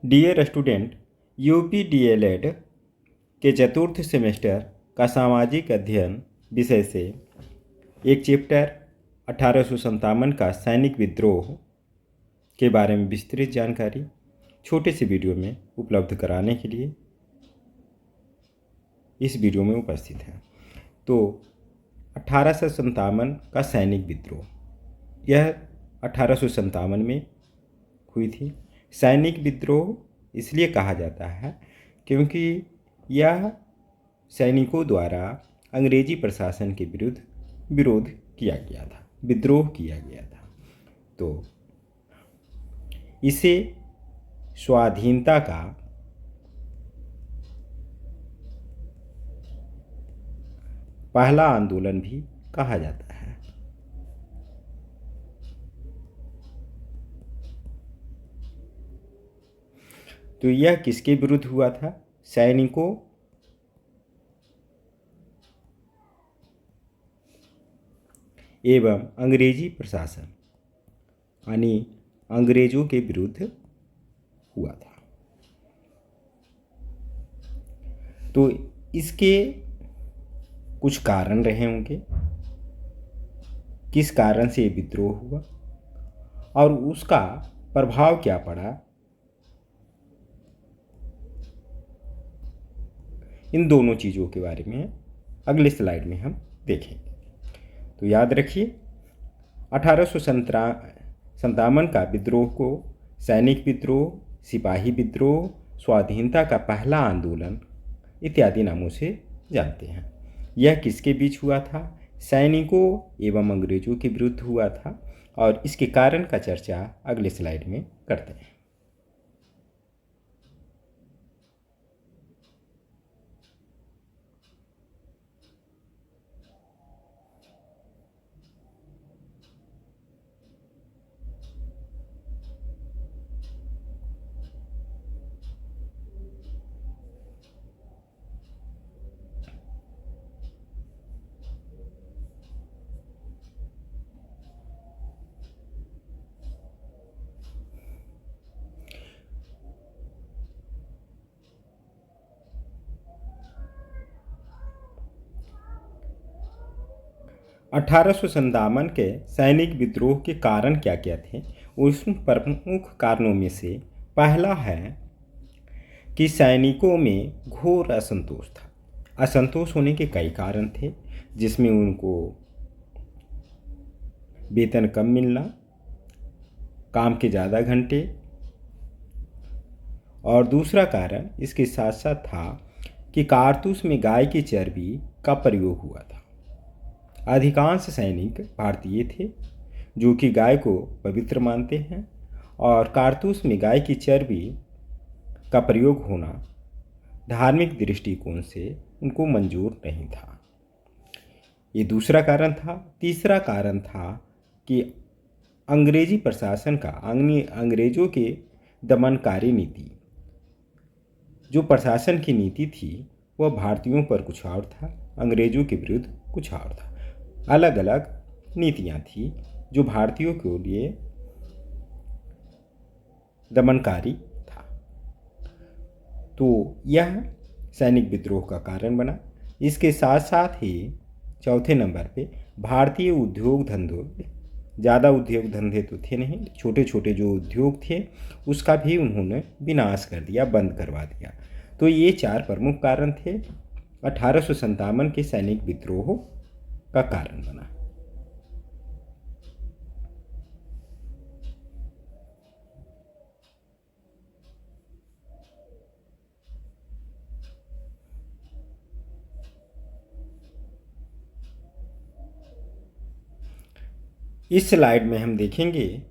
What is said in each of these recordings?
Dear student, UP DElEd के चतुर्थ semester का सामाजिक अध्ययन विषय से एक चैप्टर 1857 का सैनिक विद्रोह के बारे में विस्तृत जानकारी छोटे से वीडियो में उपलब्ध कराने के लिए इस वीडियो में उपस्थित है। तो 1857 का सैनिक विद्रोह, यह 1857 में हुई थी। सैनिक विद्रोह इसलिए कहा जाता है क्योंकि यह सैनिकों द्वारा अंग्रेजी प्रशासन के विरुद्ध विरोध किया गया था, विद्रोह किया गया था। तो इसे स्वाधीनता का पहला आंदोलन भी कहा जाता है। तो यह किसके विरुद्ध हुआ था? सैनिकों एवं अंग्रेजी प्रशासन यानी अंग्रेजों के विरुद्ध हुआ था। तो इसके कुछ कारण रहे होंगे, किस कारण से ये विद्रोह हुआ और उसका प्रभाव क्या पड़ा, इन दोनों चीज़ों के बारे में अगले स्लाइड में हम देखेंगे। तो याद रखिए, 1857 का विद्रोह को सैनिक विद्रोह, सिपाही विद्रोह, स्वाधीनता का पहला आंदोलन इत्यादि नामों से जानते हैं। यह किसके बीच हुआ था? सैनिकों एवं अंग्रेजों के विरुद्ध हुआ था और इसके कारण का चर्चा अगले स्लाइड में करते हैं। अठारह के सैनिक विद्रोह के कारण क्या क्या थे? उस प्रमुख कारणों में से पहला है कि सैनिकों में घोर असंतोष था। असंतोष होने के कई कारण थे, जिसमें उनको वेतन कम मिलना, काम के ज़्यादा घंटे, और दूसरा कारण इसके साथ साथ था कि कारतूस में गाय की चर्बी का प्रयोग हुआ था। अधिकांश सैनिक भारतीय थे जो कि गाय को पवित्र मानते हैं और कारतूस में गाय की चर्बी का प्रयोग होना धार्मिक दृष्टिकोण से उनको मंजूर नहीं था। ये दूसरा कारण था। तीसरा कारण था कि अंग्रेजी प्रशासन का अंग्रेजों के दमनकारी नीति, जो प्रशासन की नीति थी वह भारतीयों पर कुछ और था, अंग्रेजों के विरुद्ध कुछ और था। अलग अलग नीतियां थी जो भारतीयों के लिए दमनकारी था। तो यह सैनिक विद्रोह का कारण बना। इसके साथ साथ ही चौथे नंबर पे भारतीय उद्योग धंधों, ज़्यादा उद्योग धंधे तो थे नहीं, छोटे छोटे जो उद्योग थे उसका भी उन्होंने विनाश कर दिया, बंद करवा दिया। तो ये चार प्रमुख कारण थे 1857 के सैनिक विद्रोह का कारण बना। इस स्लाइड में हम देखेंगे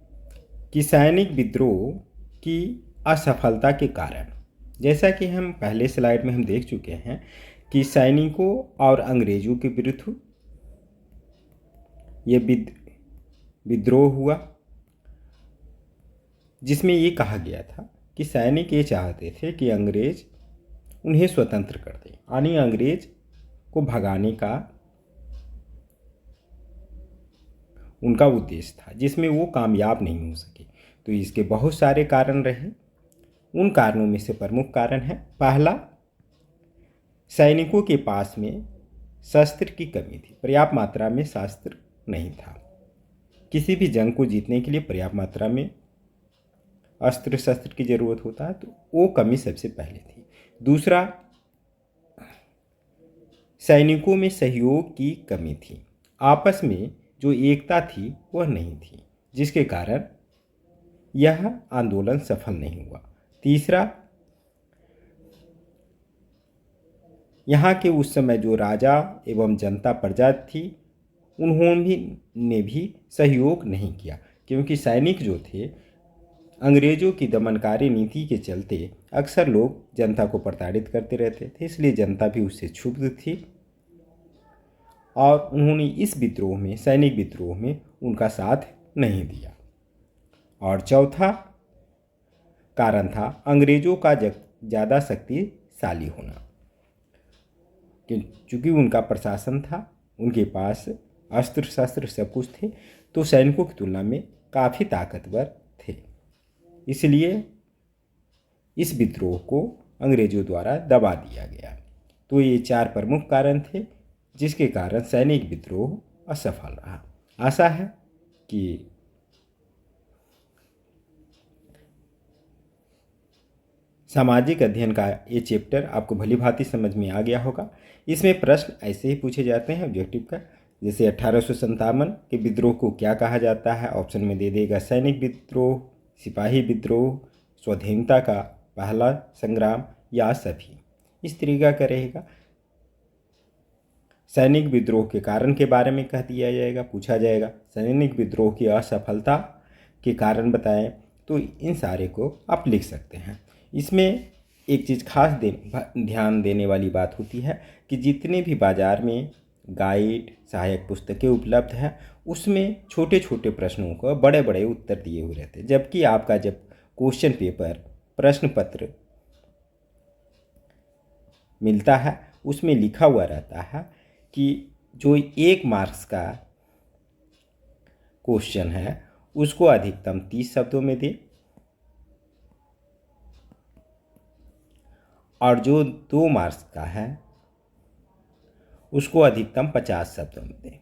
कि सैनिक विद्रोह की असफलता के कारण, जैसा कि हम पहले स्लाइड में हम देख चुके हैं कि सैनिकों और अंग्रेजों के विरुद्ध ये विद्रोह हुआ, जिसमें ये कहा गया था कि सैनिक ये चाहते थे कि अंग्रेज उन्हें स्वतंत्र कर दें, यानी अंग्रेज को भगाने का उनका उद्देश्य था, जिसमें वो कामयाब नहीं हो सके। तो इसके बहुत सारे कारण रहे। उन कारणों में से प्रमुख कारण है, पहला, सैनिकों के पास में शस्त्र की कमी थी, पर्याप्त मात्रा में शस्त्र नहीं था। किसी भी जंग को जीतने के लिए पर्याप्त मात्रा में अस्त्र शस्त्र की जरूरत होता है, तो वो कमी सबसे पहले थी। दूसरा, सैनिकों में सहयोग की कमी थी, आपस में जो एकता थी वह नहीं थी, जिसके कारण यह आंदोलन सफल नहीं हुआ। तीसरा, यहाँ के उस समय जो राजा एवं जनता प्रजा थी उन्होंने भी सहयोग नहीं किया, क्योंकि सैनिक जो थे अंग्रेजों की दमनकारी नीति के चलते अक्सर लोग जनता को प्रताड़ित करते रहते थे, इसलिए जनता भी उससे क्षुब्ध थी और उन्होंने इस विद्रोह में, सैनिक विद्रोह में उनका साथ नहीं दिया। और चौथा कारण था अंग्रेजों का ज़्यादा शक्तिशाली होना, क्योंकि उनका प्रशासन था, उनके पास अस्त्र शस्त्र सब कुछ थे, तो सैनिकों की तुलना में काफ़ी ताकतवर थे। इसलिए इस विद्रोह को अंग्रेजों द्वारा दबा दिया गया। तो ये 4 प्रमुख कारण थे जिसके कारण सैनिक विद्रोह असफल रहा। आशा है कि सामाजिक अध्ययन का ये चैप्टर आपको भली भांति समझ में आ गया होगा। इसमें प्रश्न ऐसे ही पूछे जाते हैं ऑब्जेक्टिव का, जैसे 1857 के विद्रोह को क्या कहा जाता है, ऑप्शन में दे देगा सैनिक विद्रोह, सिपाही विद्रोह, स्वाधीनता का पहला संग्राम या सभी। इस तरीका का रहेगा। सैनिक विद्रोह के कारण के बारे में कह दिया जाएगा, पूछा जाएगा सैनिक विद्रोह की असफलता के कारण बताएं, तो इन सारे को आप लिख सकते हैं। इसमें एक चीज़ खास ध्यान देने वाली बात होती है कि जितने भी बाज़ार में गाइड, सहायक पुस्तकें उपलब्ध हैं, उसमें छोटे छोटे प्रश्नों को बड़े बड़े उत्तर दिए हुए रहते हैं, जबकि आपका जब क्वेश्चन पेपर, प्रश्न पत्र मिलता है उसमें लिखा हुआ रहता है कि जो 1 मार्क्स का क्वेश्चन है उसको अधिकतम 30 शब्दों में दे और जो 2 मार्क्स का है उसको अधिकतम 50 शब्दों में दे।